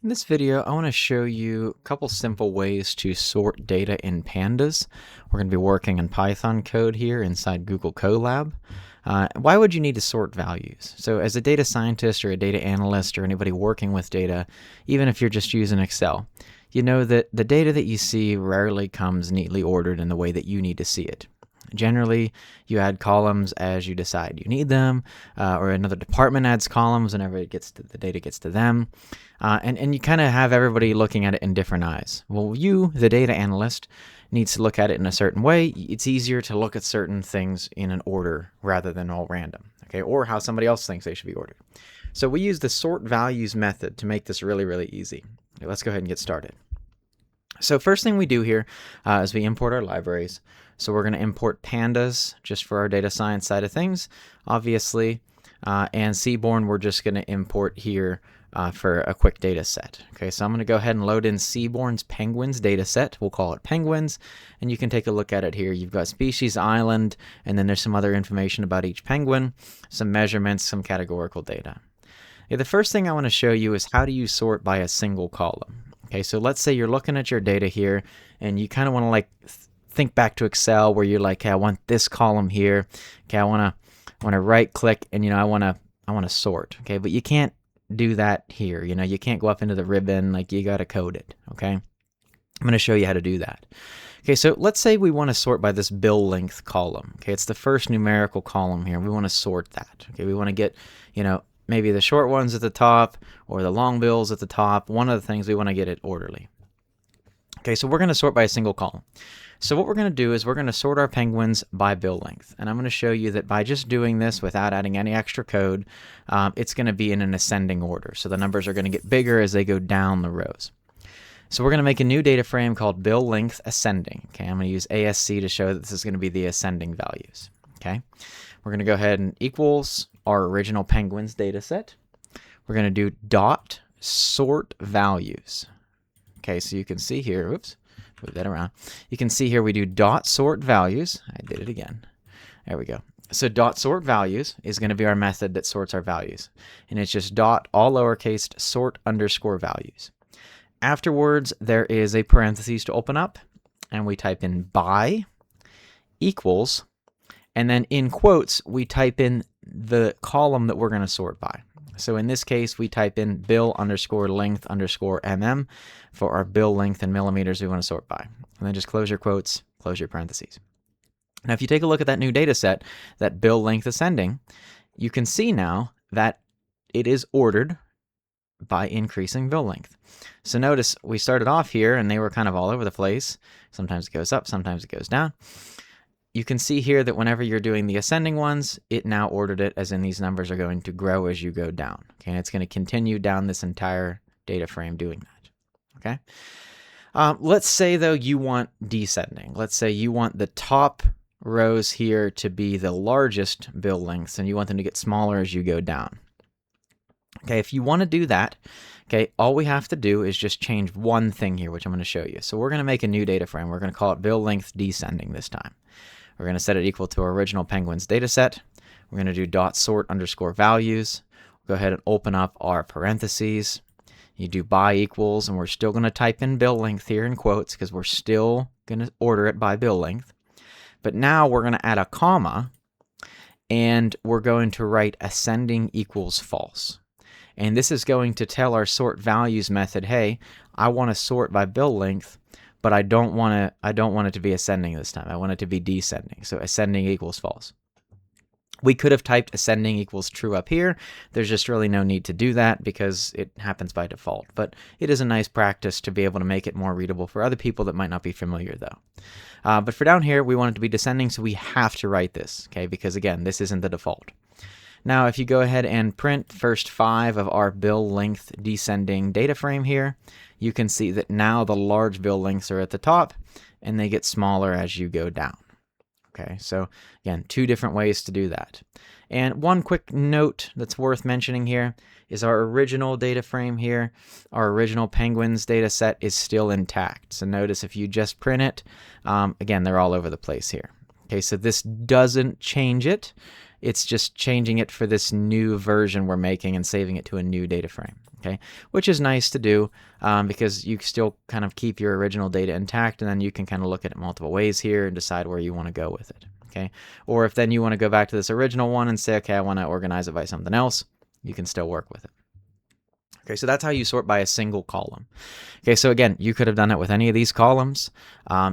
In this video, I want to show you a couple simple ways to sort data in Pandas. We're going to be working in Python code here inside Google Colab. Why would you need to sort values? So as a data scientist or a data analyst or anybody working with data, even if you're just using Excel, you know that the data that you see rarely comes neatly ordered in the way that you need to see it. Generally, you add columns as you decide you need them, or another department adds columns whenever the data gets to them, and you kind of have everybody looking at it in different eyes. Well, you, the data analyst, needs to look at it in a certain way. It's easier to look at certain things in an order rather than all random, okay, or how somebody else thinks they should be ordered. So we use the sort values method to make this really, really easy. Okay, let's go ahead and get started. So first thing we do here is we import our libraries. So we're going to import pandas just for our data science side of things, obviously, and Seaborn we're just going to import here for a quick data set. Okay, so I'm going to go ahead and load in Seaborn's penguins data set. We'll call it penguins, and you can take a look at it here. You've got species, island, and then there's some other information about each penguin, some measurements, some categorical data. Okay, the first thing I want to show you is how do you sort by a single column. Okay, so let's say you're looking at your data here, and you kind of want to like think back to Excel where you're like, hey, I want this column here. Okay, I want to right click and I want to sort. Okay, but you can't do that here. You can't go up into the ribbon, like you got to code it. Okay, I'm going to show you how to do that. Okay, so let's say we want to sort by this bill length column. Okay, it's the first numerical column here. We want to sort that. Okay, we want to get, maybe the short ones at the top or the long bills at the top. One of the things we want to get it orderly. Okay, so we're going to sort by a single column. So what we're going to do is we're going to sort our penguins by bill length. And I'm going to show you that by just doing this without adding any extra code, it's going to be in an ascending order. So the numbers are going to get bigger as they go down the rows. So we're going to make a new data frame called bill length ascending. Okay, I'm going to use ASC to show that this is going to be the ascending values. Okay, we're going to go ahead and equals our original penguins data set. We're going to do dot sort values. Okay, so you can see here, oops, move that around. You can see here we do dot sort values. I did it again. There we go. So dot sort values is going to be our method that sorts our values. And it's just dot all lowercase sort underscore values. Afterwards, there is a parentheses to open up, and we type in by equals, and then in quotes, we type in the column that we're going to sort by. So in this case, we type in bill underscore length underscore mm for our bill length in millimeters we want to sort by. And then just close your quotes, close your parentheses. Now, if you take a look at that new data set, that bill length ascending, you can see now that it is ordered by increasing bill length. So notice we started off here and they were kind of all over the place. Sometimes it goes up, sometimes it goes down. You can see here that whenever you're doing the ascending ones, it now ordered it as in these numbers are going to grow as you go down. Okay, and it's going to continue down this entire data frame doing that. Okay. Let's say though you want descending. Let's say you want the top rows here to be the largest bill lengths and you want them to get smaller as you go down. Okay, if you want to do that, okay, all we have to do is just change one thing here, which I'm going to show you. So we're going to make a new data frame. We're going to call it bill length descending this time. We're going to set it equal to our original penguins data set. We're going to do dot sort underscore values. We'll go ahead and open up our parentheses. You do by equals, and we're still going to type in bill length here in quotes because we're still going to order it by bill length. But now we're going to add a comma, and we're going to write ascending equals false. And this is going to tell our sort values method, hey, I want to sort by bill length, but I don't want it to be ascending this time. I want it to be descending. So ascending equals false. We could have typed ascending equals true up here. There's just really no need to do that because it happens by default. But it is a nice practice to be able to make it more readable for other people that might not be familiar though. But for down here, we want it to be descending, so we have to write this, okay? Because again, this isn't the default. Now, if you go ahead and print first 5 of our bill length descending data frame here, you can see that now the large bill lengths are at the top and they get smaller as you go down. Okay, so again, 2 different ways to do that. And one quick note that's worth mentioning here is our original data frame here, our original penguins data set is still intact. So notice if you just print it, again, they're all over the place here. Okay, so this doesn't change it. It's just changing it for this new version we're making and saving it to a new data frame. Okay, which is nice to do because you still kind of keep your original data intact, and then you can kind of look at it multiple ways here and decide where you want to go with it. Okay, or if then you want to go back to this original one and say, okay, I want to organize it by something else, you can still work with it. Okay, so that's how you sort by a single column. Okay, so again, you could have done it with any of these columns.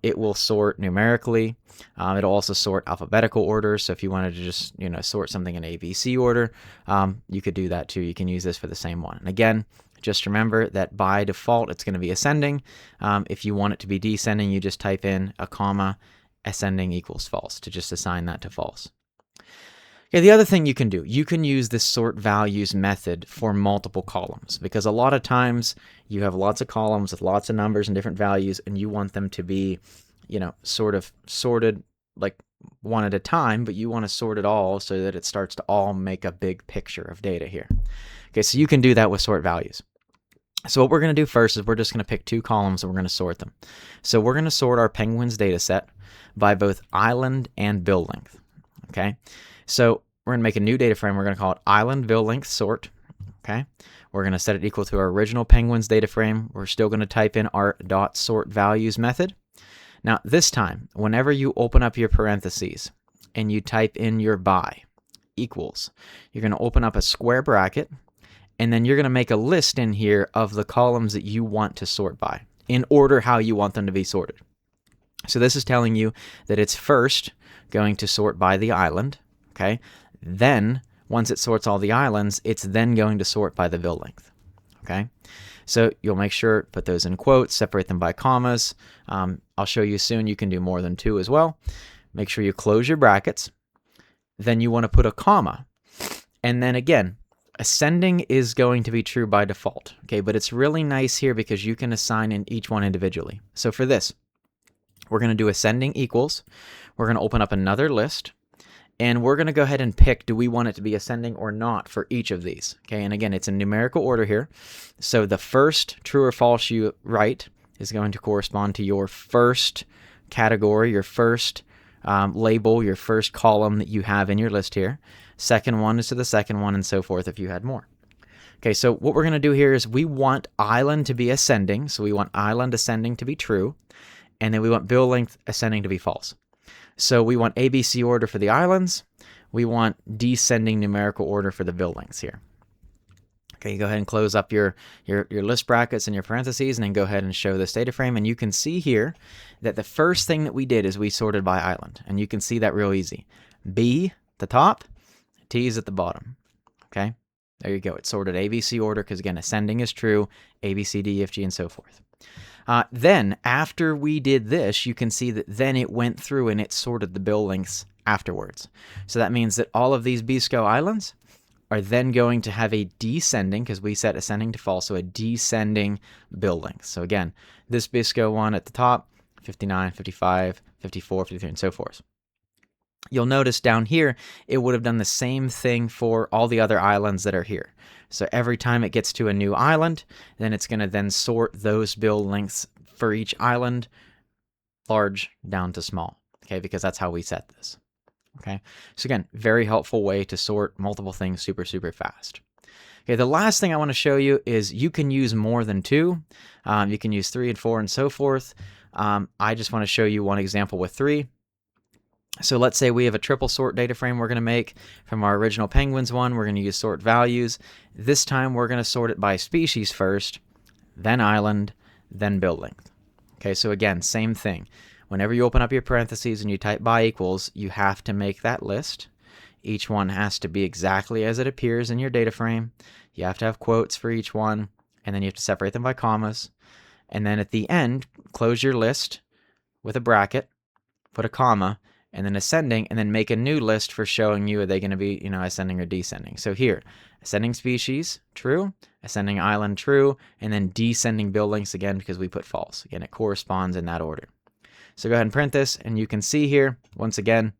It will sort numerically. It'll also sort alphabetical order. So if you wanted to just sort something in ABC order, you could do that too. You can use this for the same one. And again, just remember that by default it's going to be ascending. If you want it to be descending, you just type in a comma, ascending equals false to just assign that to false. Okay, the other thing you can do, you can use this sort values method for multiple columns, because a lot of times you have lots of columns with lots of numbers and different values, and you want them to be, sort of sorted like one at a time, but you want to sort it all so that it starts to all make a big picture of data here. Okay, so you can do that with sort values. So what we're going to do first is we're just going to pick two columns and we're going to sort them. So we're going to sort our penguins data set by both island and bill length. Okay. So we're going to make a new data frame. We're going to call it island bill length sort. Okay. We're going to set it equal to our original penguins data frame. We're still going to type in our dot sort values method. Now this time, whenever you open up your parentheses and you type in your by equals, you're going to open up a square bracket, and then you're going to make a list in here of the columns that you want to sort by in order how you want them to be sorted. So this is telling you that it's first going to sort by the island. Okay, then once it sorts all the islands, it's then going to sort by the bill length. Okay, so you'll make sure put those in quotes, separate them by commas. I'll show you soon. You can do more than two as well. Make sure you close your brackets. Then you want to put a comma, and then again, ascending is going to be true by default. Okay, but it's really nice here because you can assign in each one individually. So for this, we're going to do ascending equals. We're going to open up another list. And we're going to go ahead and pick, do we want it to be ascending or not for each of these? Okay, and again, it's in numerical order here. So the first true or false you write is going to correspond to your first category, your first label, your first column that you have in your list here. Second one is to the second one, and so forth if you had more. Okay, so what we're going to do here is we want island to be ascending. So we want island ascending to be true. And then we want bill length ascending to be false. So we want ABC order for the islands. We want descending numerical order for the bill lengths here. Okay, you go ahead and close up your list brackets and your parentheses, and then go ahead and show this data frame. And you can see here that the first thing that we did is we sorted by island. And you can see that real easy. B at the top, T is at the bottom. Okay, there you go. It's sorted ABC order because, again, ascending is true, A, B, C, D, E, F, G, and so forth. Then, after we did this, you can see that then it went through and it sorted the bill lengths afterwards. So that means that all of these BSCO islands are then going to have a descending, because we set ascending to false, so a descending bill length. So again, this BSCO one at the top, 59, 55, 54, 53, and so forth. You'll notice down here, it would have done the same thing for all the other islands that are here. So every time it gets to a new island, then it's going to then sort those bill lengths for each island, large down to small, okay, because that's how we set this. Okay, so again, very helpful way to sort multiple things super, super fast. Okay, the last thing I want to show you is you can use more than two. You can use 3 and 4 and so forth. I just want to show you one example with 3. So let's say we have a triple sort data frame we're going to make from our original penguins one. We're going to use sort values. This time we're going to sort it by species first, then island, then bill length. Okay, so again, same thing. Whenever you open up your parentheses and you type by equals, you have to make that list. Each one has to be exactly as it appears in your data frame. You have to have quotes for each one, and then you have to separate them by commas. And then at the end, close your list with a bracket, put a comma, and then ascending, and then make a new list for showing you are they going to be, ascending or descending. So here, ascending species, true, ascending island, true, and then descending bill lengths again because we put false. Again, it corresponds in that order. So go ahead and print this, and you can see here, once again,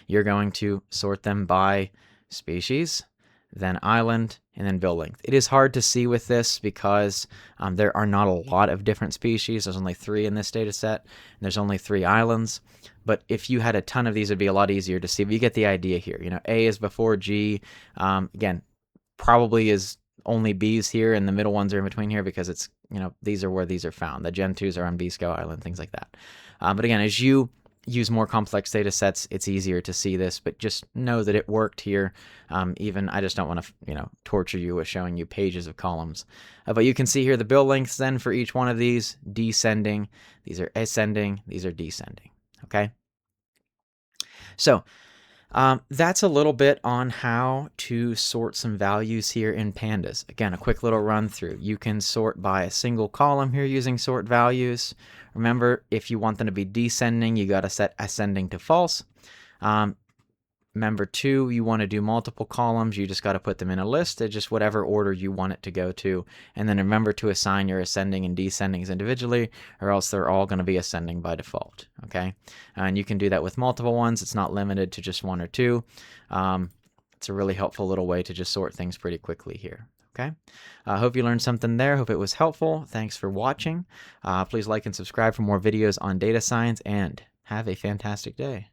you're going to sort them by species, then island, and then bill length. It is hard to see with this because there are not a lot of different species. There's only 3 in this data set, and there's only 3 islands. But if you had a ton of these, it would be a lot easier to see. But you get the idea here. A is before G. Again, probably is only Bs here and the middle ones are in between here because it's, these are where these are found. The Gen 2s are on B-scale island, things like that. But again, as you use more complex data sets, it's easier to see this, but just know that it worked here. Even I just don't want to, torture you with showing you pages of columns. But you can see here the bill lengths then for each one of these, descending, these are ascending, these are descending, okay? So that's a little bit on how to sort some values here in Pandas. Again, a quick little run through. You can sort by a single column here using sort values. Remember, if you want them to be descending, you got to set ascending to false. Remember, too, you want to do multiple columns. You just got to put them in a list, just whatever order you want it to go to. And then remember to assign your ascending and descendings individually, or else they're all going to be ascending by default. Okay, and you can do that with multiple ones. It's not limited to just one or two. It's a really helpful little way to just sort things pretty quickly here. Okay, I hope you learned something there. Hope it was helpful. Thanks for watching. Please like and subscribe for more videos on data science, and have a fantastic day.